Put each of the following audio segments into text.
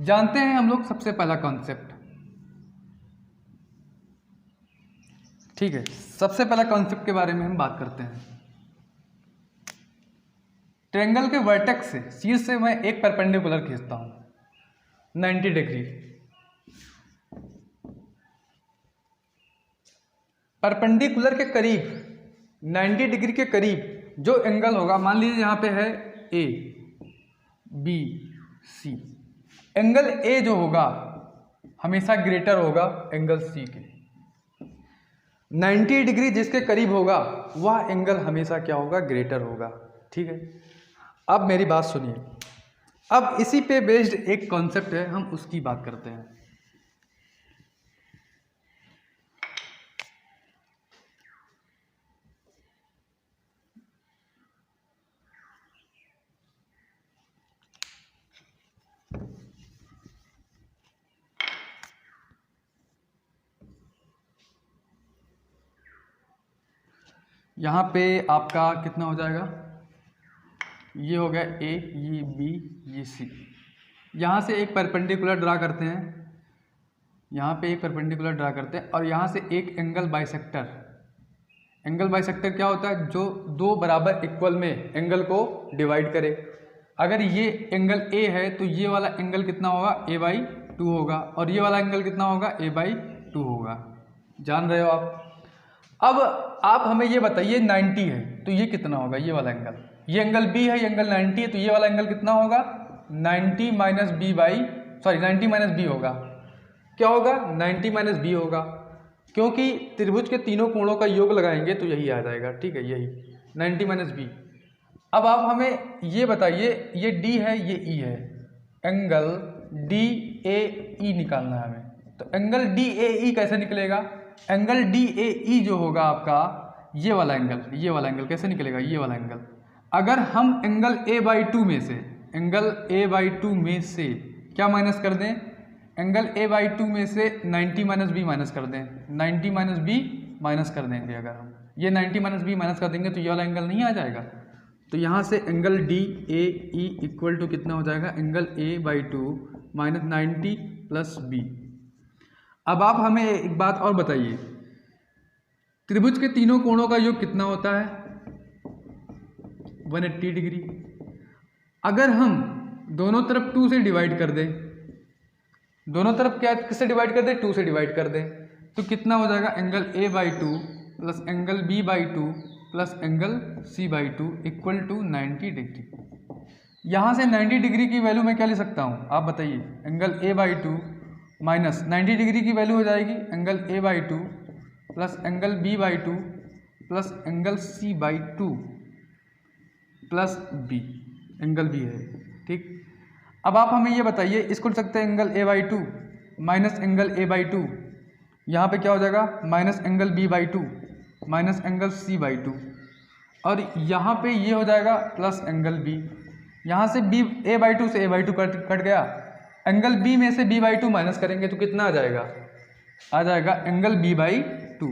जानते हैं हम लोग सबसे पहला कॉन्सेप्ट, ठीक है। सबसे पहला कॉन्सेप्ट के बारे में हम बात करते हैं। ट्रायंगल के वर्टेक्स से, शीर्ष से मैं एक परपेंडिकुलर खींचता हूं 90 डिग्री। परपेंडिकुलर के करीब 90 डिग्री के करीब जो एंगल होगा, मान लीजिए यहां पे है ए बी सी, एंगल ए जो होगा हमेशा ग्रेटर होगा एंगल सी के। 90 डिग्री जिसके करीब होगा वह एंगल हमेशा क्या होगा, ग्रेटर होगा, ठीक है। अब मेरी बात सुनिए, अब इसी पे बेस्ड एक कॉन्सेप्ट है, हम उसकी बात करते हैं। यहाँ पे आपका कितना हो जाएगा, ये हो गया ए, ये बी, ये सी। यहाँ से एक परपेंडिकुलर ड्रा करते हैं, यहाँ पे एक परपेंडिकुलर ड्रा करते हैं और यहाँ से एक एंगल बाइसेक्टर। एंगल बाइसेक्टर क्या होता है, जो दो बराबर इक्वल में एंगल को डिवाइड करे। अगर ये एंगल ए है तो ये वाला एंगल कितना होगा, a/2 होगा, और ये वाला एंगल कितना होगा, a/2 होगा। जान रहे हो आप। अब आप हमें ये बताइए 90 है तो ये कितना होगा, ये वाला एंगल, ये एंगल बी है, ये एंगल 90 है, तो ये वाला एंगल कितना होगा, 90 माइनस बी होगा। क्या होगा, 90 माइनस बी होगा, क्योंकि त्रिभुज के तीनों कोणों का योग लगाएंगे तो यही आ जाएगा, ठीक है, यही 90 माइनस बी। अब आप हमें ये बताइए, ये डी है, ये ई है, एंगल डी ए ई निकालना है हमें। तो एंगल डी ए ई कैसे निकलेगा, एंगल डी ए ई जो होगा आपका ये वाला एंगल कैसे निकलेगा, ये वाला एंगल। अगर हम एंगल a/2 में से, एंगल a/2 में से क्या माइनस कर दें, एंगल a/2 में से 90 माइनस बी माइनस कर दें, 90 माइनस बी माइनस कर देंगे। अगर हम ये 90 माइनस बी माइनस कर देंगे तो ये वाला एंगल नहीं आ जाएगा। तो यहाँ से angle D A E equal to कितना हो जाएगा, angle a/2 minus 90 plus B. अब आप हमें एक बात और बताइए, त्रिभुज के तीनों कोणों का योग कितना होता है, 180 डिग्री। अगर हम दोनों तरफ 2 से डिवाइड कर दें, दोनों तरफ क्या किससे डिवाइड कर दें, 2 से डिवाइड कर दें, तो कितना हो जाएगा, angle a/2 plus angle b/2 plus angle c/2 equal to 90 degree. यहाँ से 90 डिग्री की वैल्यू मैं क्या ले सकता हूँ, आप बताइए। एंगल a/2 माइनस 90 डिग्री की वैल्यू हो जाएगी angle a/2 plus angle b/2 plus angle c/2 plus b, angle b है, ठीक। अब आप हमें ये बताइए, इसको लिख सकते हैं angle a/2 minus angle a/2, यहाँ पे क्या हो जाएगा, minus angle b/2 minus angle c/2, और यहाँ पे ये हो जाएगा प्लस एंगल b। यहाँ से b a/2 से a/2 कट गया, एंगल b में से b/2 माइनस करेंगे तो कितना आ जाएगा, आ जाएगा एंगल b/2,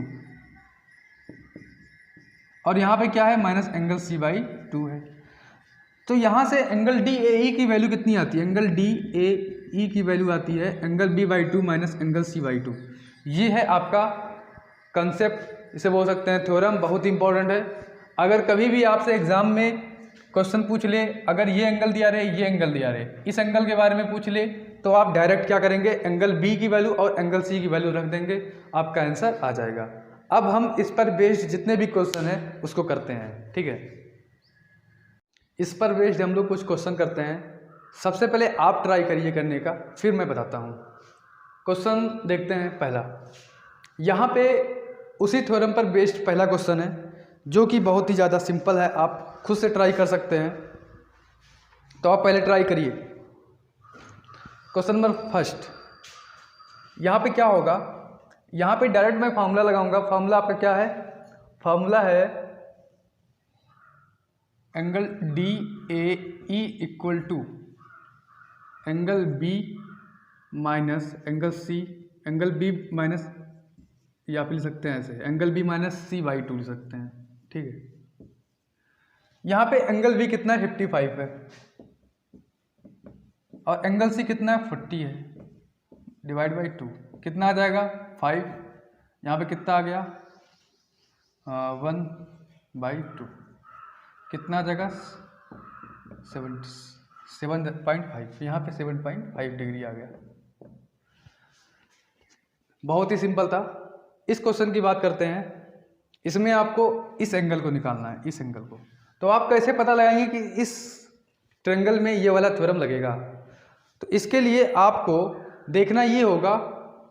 और यहाँ पे क्या है, माइनस एंगल c/2 है। तो यहाँ से एंगल डी ए ई की वैल्यू कितनी आती है, एंगल डी ए ई की वैल्यू आती है angle b/2 minus angle c/2। ये है आपका कंसेप्ट, इसे बोल सकते हैं थ्योरम, बहुत इंपॉर्टेंट है। अगर कभी भी आपसे एग्जाम में क्वेश्चन पूछ ले, अगर ये एंगल दिया रहे, ये एंगल दिया रहे, इस एंगल के बारे में पूछ ले, तो आप डायरेक्ट क्या करेंगे, एंगल बी की वैल्यू और एंगल सी की वैल्यू रख देंगे, आपका आंसर आ जाएगा। अब हम इस पर बेस्ड जितने भी क्वेश्चन हैं उसको करते हैं, ठीक है। इस पर बेस्ड हम लोग कुछ क्वेश्चन करते हैं। सबसे पहले आप ट्राई करिए करने का, फिर मैं बताता हूँ। क्वेश्चन देखते हैं पहला। यहाँ पे उसी थ्योरम पर बेस्ड पहला क्वेश्चन है, जो कि बहुत ही ज़्यादा सिंपल है, आप खुद से ट्राई कर सकते हैं। तो आप पहले ट्राई करिए। क्वेश्चन नंबर फर्स्ट, यहाँ पे क्या होगा, यहाँ पे डायरेक्ट मैं फार्मूला लगाऊंगा। फार्मूला आपका क्या है, फार्मूला है angle D A E equal to angle B minus angle C, angle B minus, या आप लिख सकते हैं ऐसे, एंगल बी माइनस c/2 लिख सकते हैं, ठीक है। यहाँ पे एंगल बी कितना है, 55 है, और एंगल सी कितना है 40 है, डिवाइड बाई 2 कितना आ जाएगा 5, यहाँ पे कितना आ गया 1/2 कितना आ जाएगा 7.5, यहाँ पे 7.5 डिग्री आ गया। बहुत ही सिंपल था। इस क्वेश्चन की बात करते हैं। इसमें आपको इस एंगल को निकालना है, इस एंगल को। तो आप कैसे पता लगाएंगे कि इस ट्रायंगल में ये वाला थ्योरम लगेगा? तो इसके लिए आपको देखना ये होगा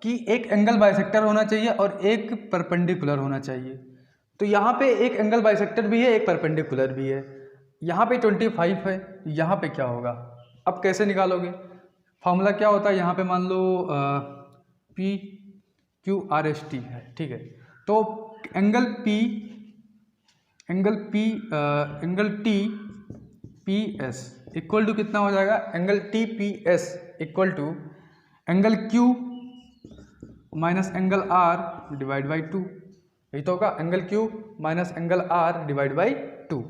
कि एक एंगल बाइसेक्टर होना चाहिए और एक परपेंडिकुलर होना चाहिए। तो यहाँ पे एक एंगल बाइसेक्टर भी है, एक परपेंडिकुलर भी है। यहाँ पे 25 है, यहाँ पे क्या होगा? अब कैसे निकालोगे? फॉर्मूला क्या होता है? यहाँ पे मान लो PQRST है, ठीक है। तो एंगल TPS इक्वल टू कितना हो जाएगा? Angle TPS equal to angle Q minus angle R divide by 2, यही तो होगा, angle Q minus angle R divide by 2।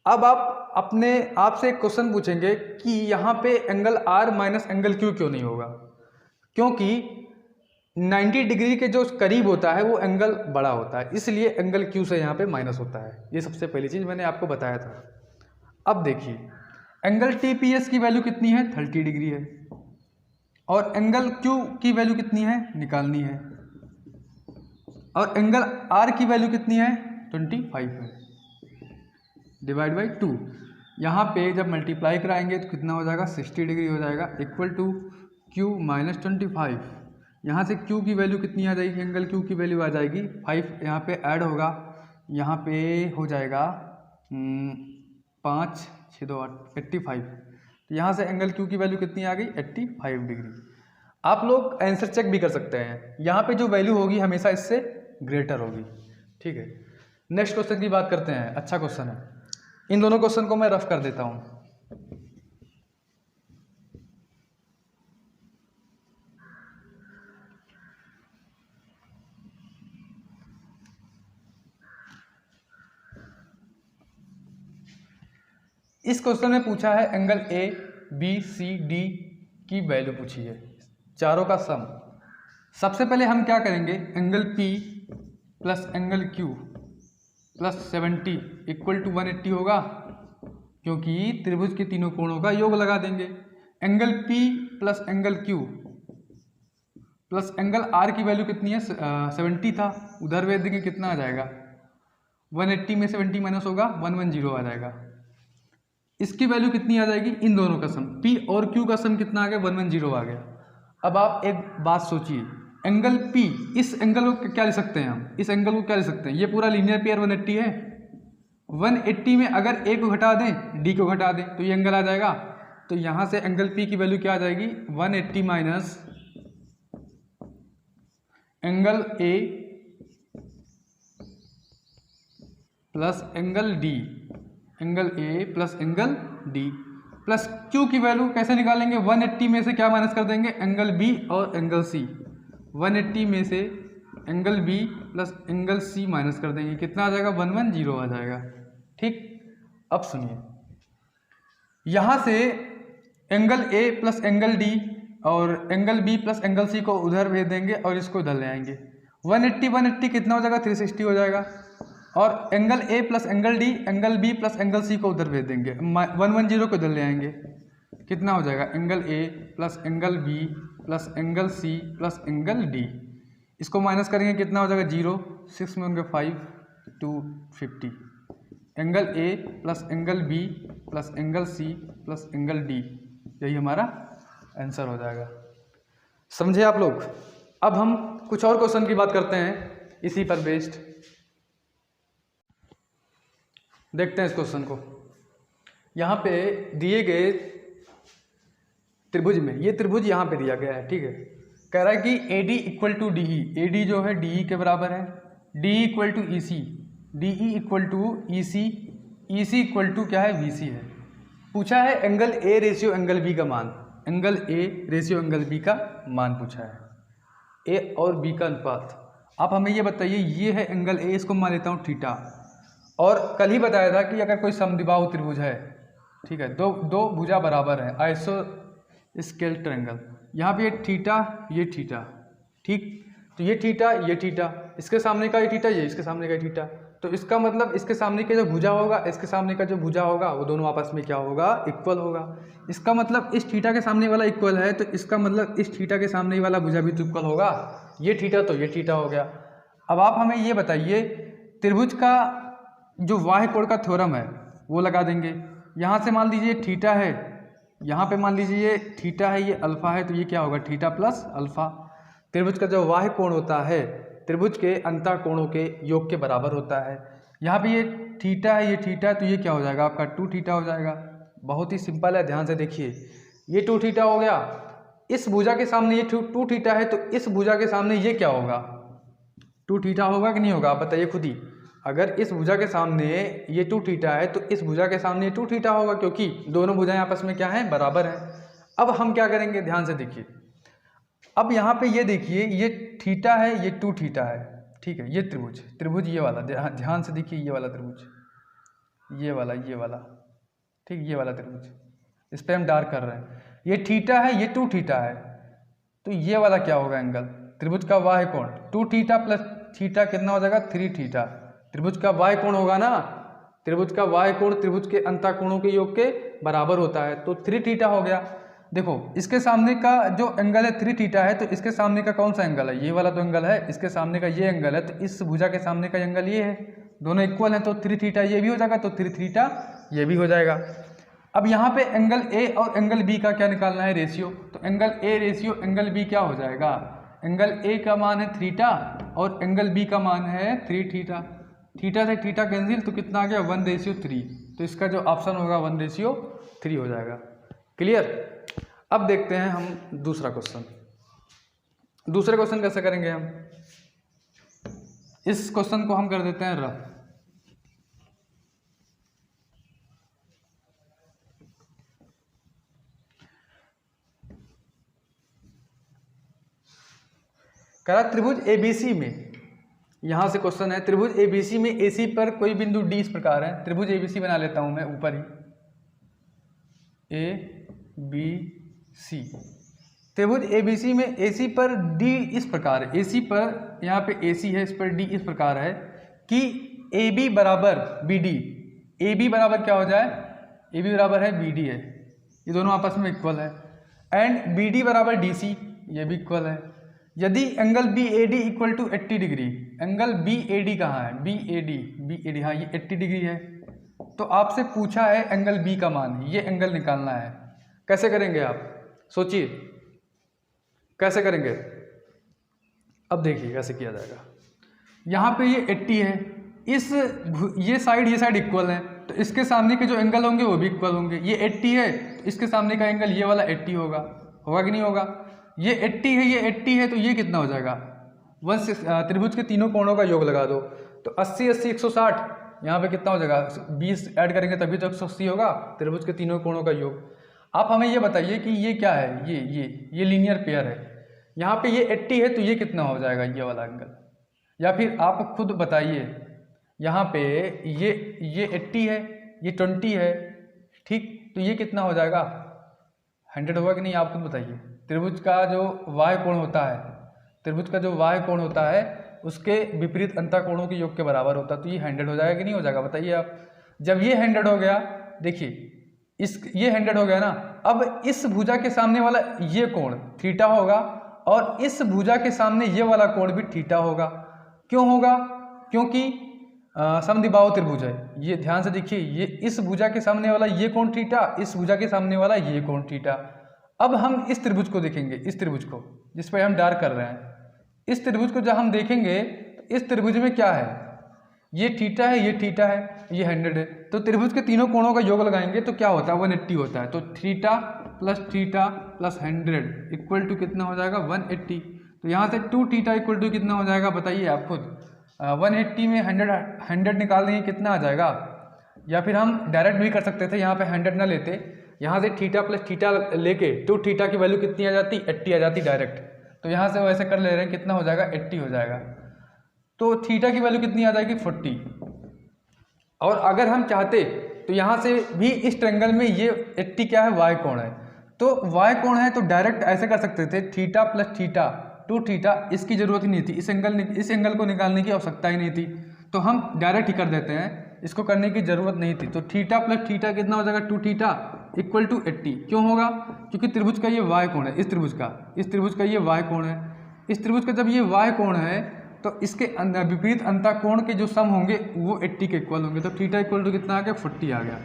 अब आपसे एक क्वेश्चन पूछेंगे कि यहाँ पे angle R minus angle Q क्यों नहीं होगा? क्योंकि 90 डिग्री के जो करीब होता है वो एंगल बड़ा होता है, इसलिए एंगल Q से यहाँ पे माइनस होता है। ये सबसे पहली चीज़ मैंने आपको बताया था। अब देखिए एंगल TPS की वैल्यू कितनी है? 30 डिग्री है, और एंगल Q की वैल्यू कितनी है? निकालनी है। और एंगल R की वैल्यू कितनी है? 25 है, डिवाइड बाई 2। यहाँ पे जब मल्टीप्लाई कराएंगे तो कितना हो जाएगा? 60 डिग्री हो जाएगा, इक्वल टू Q माइनस 25। यहाँ से Q की वैल्यू कितनी आ जाएगी? एंगल Q की वैल्यू आ जाएगी 5, यहाँ पे ऐड होगा, यहाँ पे हो जाएगा 5 6 2 8 85। तो यहाँ से एंगल Q की वैल्यू कितनी आ गई? 85 डिग्री। आप लोग आंसर चेक भी कर सकते हैं, यहाँ पे जो वैल्यू होगी हमेशा इससे ग्रेटर होगी, ठीक है। नेक्स्ट क्वेश्चन की बात करते हैं। अच्छा क्वेश्चन है, इन दोनों क्वेश्चन को मैं रफ कर देता हूँ। इस क्वेश्चन में पूछा है angle A B C D की वैल्यू पूछी है, चारों का सम। सबसे पहले हम क्या करेंगे? Angle P plus angle Q plus 70 equal to 180 होगा, क्योंकि त्रिभुज के तीनों कोणों का योग लगा देंगे। Angle P plus angle Q plus angle R की वैल्यू कितनी है? 70 था, उधर भेज देंगे, कितना आ जाएगा? 180 में 70 माइनस होगा, 110 आ जाएगा। इसकी वैल्यू कितनी आ जाएगी? इन दोनों का सम, P और Q का सम कितना आ गया? 110 आ गया। अब आप एक बात सोचिए, एंगल P, इस एंगल को क्या लिख सकते हैं हम? इस एंगल को क्या लिख सकते हैं? ये पूरा लीनियर पेयर 180 है। 180 में अगर A को घटा दें, D को घटा दें, तो ये एंगल आ जाएगा। तो यहाँ से एंगल P की वैल्यू क्या आ जाएगी? 180 minus angle A plus angle D, angle A plus angle D plus Q की वैल्यू कैसे निकालेंगे? 180 में से क्या माइनस कर देंगे? एंगल B और एंगल C। 180 में से angle B plus angle C minus कर देंगे, कितना आ जाएगा? 110 आ जाएगा, ठीक। अब सुनिए, यहाँ से angle A plus angle D और angle B plus angle C को उधर भेज देंगे और इसको इधर ले आएंगे। 180 कितना हो जाएगा? 360 हो जाएगा। और angle A plus angle D, angle B plus angle C को उधर भेज देंगे, 110 को इधर ले आएंगे, कितना हो जाएगा? Angle A plus angle B plus angle C plus angle D। इसको माइनस करेंगे, कितना हो जाएगा? 0, 6 में होंगे 5, 2, 50। Angle A plus angle B plus angle C plus angle D, यही हमारा आंसर हो जाएगा। समझे आप लोग? अब हम कुछ और क्वेश्चन की बात करते हैं इसी पर बेस्ड। देखते हैं इस क्वेश्चन को। यहाँ पे दिए गए त्रिभुज में, ये त्रिभुज यहाँ पे दिया गया है, ठीक है। कह रहा है कि AD equal to DE, AD जो है DE के बराबर है, DE equal to EC, DE equal to EC, EC equal to क्या है? VC है। पूछा है angle A ratio angle B का मान, angle A ratio angle B का मान पूछा है, A और B का अनुपात। आप हमें ये बताइए, ये है एंगल A, इसको मान लेता हूँ थीटा। और कल ही बताया था कि अगर कोई समद्विबाहु त्रिभुज है, ठीक है, दो भुजा बराबर है, स्केल ट्रायंगल। यहाँ पे ये थीटा, ये थीटा, ठीक, तो ये थीटा, ये थीटा, इसके सामने का ये थीटा, ये इसके सामने का ये थीटा, तो इसका मतलब इसके सामने का जो भुजा होगा, इसके सामने का जो भुजा होगा, वो दोनों आपस में क्या होगा, इक्वल होगा। इसका मतलब इस थीटा के सामने वाला इक्वल है, तो इसका मतलब इस थीटा के सामने वाला भुजा भी तो इक्वल होगा। ये थीटा तो ये थीटा हो गया। अब आप हमें ये बताइए, त्रिभुज का जो बाह्य कोण का थ्योरम है वो लगा देंगे। यहाँ से मान लीजिए थीटा है, यहाँ पे मान लीजिए ये थीटा है, ये अल्फा है, तो ये क्या होगा, थीटा प्लस अल्फा। त्रिभुज का जो बाह्य कोण होता है त्रिभुज के अंतः कोणों के योग के बराबर होता है। यहाँ पे ये थीटा है, ये थीटा है, तो ये क्या हो जाएगा आपका 2 थीटा हो जाएगा। बहुत ही सिंपल है, ध्यान से देखिए, ये 2 थीटा हो गया। इस भुजा के सामने ये 2 थीटा है, तो इस भुजा के सामने ये क्या होगा, 2 थीटा होगा कि नहीं होगा, आप बताइए खुद ही। अगर इस भुजा के सामने ये 2 थीटा है, तो इस भुजा के सामने ये 2 थीटा होगा, क्योंकि दोनों भुजाएं आपस में क्या हैं, बराबर हैं। अब हम क्या करेंगे, ध्यान से देखिए। अब यहाँ पे ये देखिए, ये थीटा है, ये 2 थीटा है, ठीक है। ये त्रिभुज ये वाला, ध्यान से देखिए, ये वाला त्रिभुज, ये वाला, ठीक, ये वाला त्रिभुज, इस पर हम डार्क कर रहे हैं। ये थीटा है, ये 2 थीटा है, तो ये वाला क्या होगा एंगल, त्रिभुज का बाह्य कोण 2 थीटा प्लस थीटा कितना हो जाएगा, 3 थीटा। त्रिभुज का बाह्य कोण होगा ना, त्रिभुज का बाह्य कोण त्रिभुज के अंतः कोणों के योग के बराबर होता है, तो 3 थीटा हो गया। देखो, इसके सामने का जो एंगल है 3 थीटा है, तो इसके सामने का कौन सा एंगल है, ये वाला तो एंगल है। इसके सामने का ये एंगल है, तो इस भुजा के सामने का एंगल ये है, दोनों इक्वल हैं, तो 3 थीटा ये भी हो जाएगा, तो 3 थीटा ये भी हो जाएगा। अब यहाँ पे एंगल ए और एंगल बी का क्या निकालना है, रेशियो। तो angle A ratio angle B क्या हो जाएगा, एंगल ए का मान है थीटा और एंगल बी का मान है 3 थीटा। थीटा से थीटा कैंसिल, तो कितना आ गया, 1:3। तो इसका जो ऑप्शन होगा 1:3 हो जाएगा। क्लियर। अब देखते हैं हम दूसरा क्वेश्चन। दूसरे क्वेश्चन कैसे करेंगे हम, इस क्वेश्चन को हम कर देते हैं रफ। करा त्रिभुज एबीसी में, यहां से क्वेश्चन है, त्रिभुज एबीसी में एसी पर कोई बिंदु डी इस प्रकार है। त्रिभुज एबीसी बना लेता हूं मैं ऊपर ही, ए बी सी। त्रिभुज एबीसी में एसी पर डी इस प्रकार है, एसी पर, यहाँ पे एसी है, इस पर डी इस प्रकार है कि ए बी बराबर बी डी। ए बी बराबर क्या हो जाए, ए बी बराबर है बी डी है, ये दोनों आपस में इक्वल है। एंड बी डी बराबर डी सी, ये भी इक्वल है। यदि angle B A D equal to 80 degree, angle B A D कहाँ है, बी ए डी, हाँ ये 80 डिग्री है। तो आपसे पूछा है एंगल बी का मान, ये एंगल निकालना है। कैसे करेंगे आप सोचिए, कैसे करेंगे। अब देखिए कैसे किया जाएगा। यहाँ पे ये 80 है, ये साइड इक्वल है, तो इसके सामने के जो एंगल होंगे वो भी इक्वल होंगे। ये 80 है, तो इसके सामने का एंगल ये वाला 80 होगा कि नहीं होगा। ये 80 है, ये 80 है, तो ये कितना हो जाएगा, त्रिभुज के तीनों कोणों का योग लगा दो, तो 80 80 160, यहाँ पे कितना हो जाएगा, 20 ऐड करेंगे तभी तो 180 होगा, त्रिभुज के तीनों कोणों का योग। आप हमें ये बताइए कि ये क्या है, ये लीनियर पेयर है। यहाँ पे ये 80 है, तो ये कितना हो जाएगा, ये वाला एंगल, या फिर आप खुद बताइए। यहाँ पे ये 80 है, ये 20 है, ठीक, तो ये कितना हो जाएगा, 100 होगा कि नहीं, आप खुद बताइए। त्रिभुज का जो बाह्य कोण होता है, त्रिभुज का जो बाह्य कोण होता है उसके विपरीत अंतः कोणों के योग के बराबर होता है, तो ये 100 हो जाएगा कि नहीं हो जाएगा, बताइए आप। जब ये 100 हो गया, देखिए ये 100 हो गया ना, अब इस भुजा के सामने वाला ये कोण थीटा होगा और इस भुजा के सामने ये वाला कोण भी थीटा होगा। क्यों होगा, क्योंकि समद्विबाहु त्रिभुज है। ये ध्यान से देखिए, ये इस भुजा के सामने वाला ये कोण थीटा, इस भुजा के सामने वाला ये कोण थीटा। अब हम इस त्रिभुज को देखेंगे, इस त्रिभुज को जिस पर हम डार्क कर रहे हैं, इस त्रिभुज को जब हम देखेंगे तो इस त्रिभुज में क्या है, ये थीटा है, ये थीटा है, ये 100 है, तो त्रिभुज के तीनों कोणों का योग लगाएंगे तो क्या होता है, 180 होता है। तो थीटा प्लस 100 इक्वल टू कितना हो जाएगा, 180। तो यहाँ से 2 थीटा इक्वल टू कितना हो जाएगा, बताइए आप खुद। 180 में 100 निकाल देंगे कितना आ जाएगा, या फिर हम डायरेक्ट भी कर सकते थे, यहाँ पे 100 ना लेते, यहाँ से थीटा प्लस थीटा लेके 2 थीटा की वैल्यू कितनी आ जाती, 80 आ जाती डायरेक्ट। तो यहाँ से वैसे कर ले रहे हैं, कितना हो जाएगा, 80 हो जाएगा। तो थीटा की वैल्यू कितनी आ जाएगी, 40। और अगर हम चाहते तो यहाँ से भी इस ट्रायंगल में ये 80 क्या है, वाई कोण है, तो y कोण है तो डायरेक्ट ऐसे कर सकते थे, theta plus theta two theta, इसकी जरूरत ही नहीं थी, इस एंगल को निकालने की आवश्यकता ही नहीं थी, तो हम डायरेक्ट ही कर देते हैं, इसको करने की जरूरत नहीं थी। तो थीटा प्लस थीटा कितना हो जाएगा, टू थीटा इक्वल टू 80। क्यों होगा, क्योंकि त्रिभुज का ये y कोण है, इस त्रिभुज का ये y कोण है, इस त्रिभुज का जब ये y कोण है तो इसके विपरीत अंतः कोण के जो सम होंगे वो 80 के इक्वल होंगे। तो थीटा इक्वल टू कितना आ गया, 40 आ गया,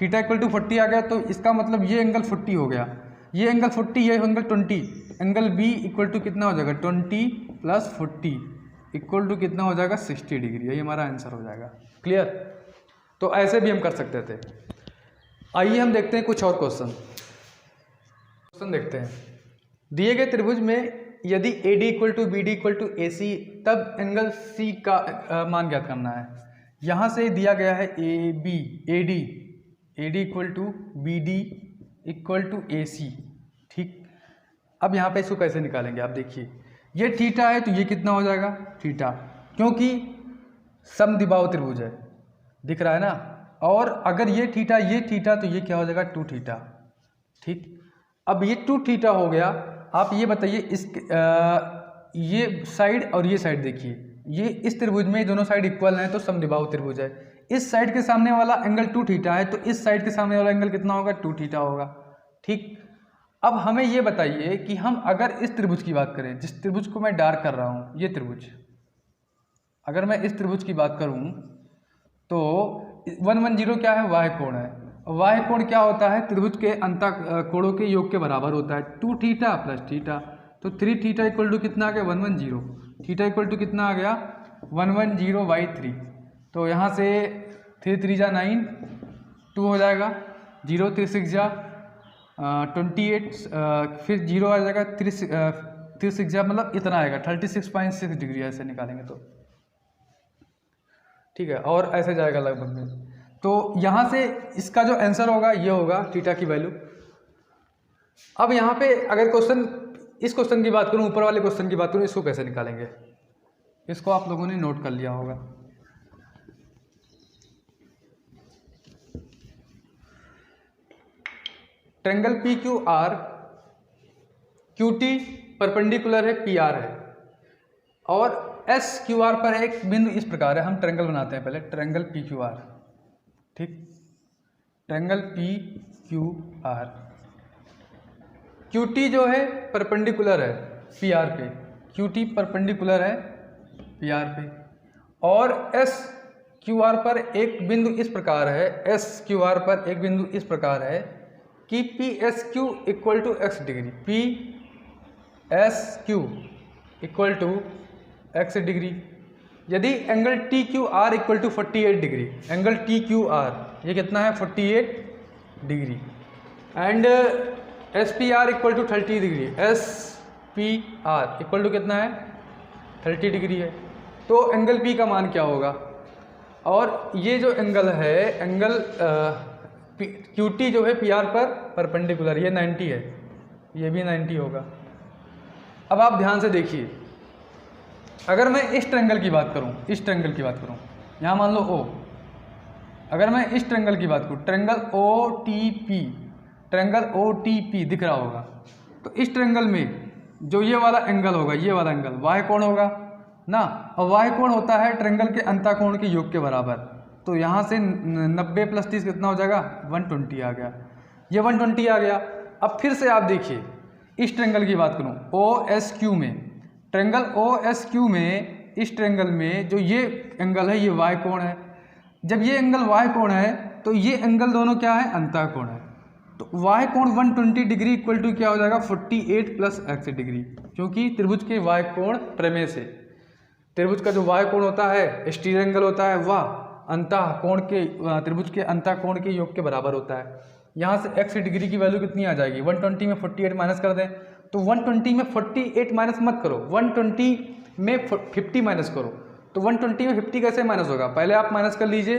थीटा इक्वल टू 40 आ गया। तो इसका मतलब ये एंगल 40 हो गया, ये एंगल 40, ये angle 20, angle B equal to कितना हो जाएगा, 20 प्लस 40 इक्वल टू कितना हो जाएगा, 60 डिग्री। ये हमारा आंसर हो जाएगा। क्लियर। तो ऐसे भी हम कर सकते थे। आइए हम देखते हैं कुछ और क्वेश्चन देखते हैं। दिए गए त्रिभुज में यदि AD equal to BD equal to AC, तब एंगल C का मान ज्ञात करना है। यहाँ से दिया गया है AD equal to BD equal to AC, ठीक। अब यहाँ पे इसको कैसे निकालेंगे, आप देखिए, ये थीटा है तो ये कितना हो जाएगा, थीटा, क्योंकि समद्विबाहु त्रिभुज है, दिख रहा है ना। और अगर ये थीटा तो ये क्या हो जाएगा, टू थीटा, ठीक। अब ये टू थीटा हो गया। आप ये बताइए, ये साइड और ये साइड देखिए, ये इस त्रिभुज में दोनों साइड इक्वल हैं तो समद्विबाहु त्रिभुज है। इस साइड के सामने वाला एंगल टू थीटा है तो इस साइड के सामने वाला एंगल कितना होगा, टू थीटा होगा, ठीक। अब हमें ये बताइए कि हम अगर इस त्रिभुज की बात करें, जिस त्रिभुज को मैं डार्क कर रहा हूँ, ये त्रिभुज, अगर मैं इस त्रिभुज की बात करूँ तो 110 क्या है, y कोण है। y कोण क्या होता है, त्रिभुज के अंतः कोणों के योग के बराबर होता है, टू थीटा प्लस थीटा। तो 3 थीटा इक्वल टू कितना आ गया, 110, थीटा इक्वल टू कितना आ गया, 110/3। तो यहाँ से 3 3 जा 9, 2 हो जाएगा, 0 3 6 जा 28, फिर 0 आ जाएगा, 3 6 जा मतलब इतना आएगा 36.6 डिग्री, ऐसे निकालेंगे तो, ठीक है। और ऐसे जाएगा लगभग में। तो यहाँ से इसका जो आंसर होगा ये होगा थीटा की वैल्यू। अब यहाँ पे अगर इस क्वेश्चन की बात करूँ, ऊपर वाले क्वेश्चन की बात करूँ, इसको कैसे निकालेंगे, इसको आप लोगों ने नोट कर लिया होगा। ट्रायंगल PQR, QT परपेंडिकुलर है, PR है, और SQR पर एक बिंदु इस प्रकार है। हम ट्रायंगल बनाते हैं पहले, ट्रायंगल PQR, ठीक, ट्रायंगल PQR। QT जो है परपेंडिकुलर है PR पे, QT परपेंडिकुलर है PR पे, और SQR पर एक बिंदु इस प्रकार है, SQR पर एक बिंदु इस प्रकार है कि PSQ equal to x degree, PSQ equal to x degree. यदि angle TQR equal to 48 degree, angle TQR ये कितना है, 48 degree, and SPR equal to 30 degree, SPR equal to कितना है, 30 डिग्री है, तो एंगल P का मान क्या होगा। और ये जो एंगल है, एंगल QT जो है PR पर परपेंडिकुलर, ये 90 है, ये भी 90 होगा। अब आप ध्यान से देखिए, अगर मैं इस ट्रायंगल की बात करूं, यहाँ मान लो O, अगर मैं इस ट्रायंगल की बात करूं, ट्रायंगल OTP दिख रहा होगा, तो इस ट्रायंगल में जो ये वाला एंगल होगा, ये वाला एंगल y कोण होगा ना, और y कोण होता है ट्रायंगल के अंतःकोण के योग के बराबर। तो यहाँ से 90 प्लस 30 कितना हो जाएगा, 120 आ गया, ये 120 आ गया। अब फिर से आप देखिए, इस ट्रायंगल की बात करूँ OSQ में, ट्रायंगल OSQ में, इस ट्रायंगल में जो ये एंगल है, ये y कोण है। जब ये एंगल y कोण है तो ये एंगल दोनों क्या है, अंतःकोण है। तो y कोण 120 डिग्री इक्वल टू क्या हो जाएगा, 48 प्लस x डिग्री, क्योंकि त्रिभुज के y कोण प्रमेय से, त्रिभुज का जो y कोण होता है, एक्सटीरियर एंगल होता है, वह अंतःकोण के, त्रिभुज के अंतःकोण के योग के बराबर होता है। यहाँ से x डिग्री की वैल्यू कितनी आ जाएगी, 120 में 48 माइनस कर दें, तो 120 में 48 माइनस मत करो, 120 में 50 माइनस करो। तो 120 में 50 कैसे माइनस होगा, पहले आप माइनस कर लीजिए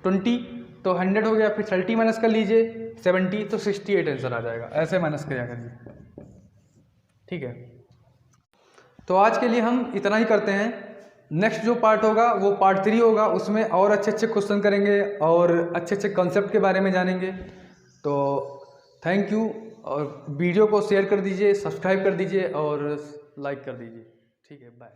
20, तो 100 हो गया, फिर 30 माइनस कर लीजिए 70, तो 68 आंसर आ जाएगा। ऐसे माइनस किया करिए, ठीक है। तो आज के लिए हम इतना ही करते हैं। नेक्स्ट जो पार्ट होगा वो पार्ट 3 होगा, उसमें और अच्छे अच्छे क्वेश्चन करेंगे और अच्छे अच्छे कॉन्सेप्ट के बारे में जानेंगे। तो थैंक यू और वीडियो को शेयर कर दीजिए, सब्सक्राइब कर दीजिए और लाइक कर दीजिए। ठीक है, बाय।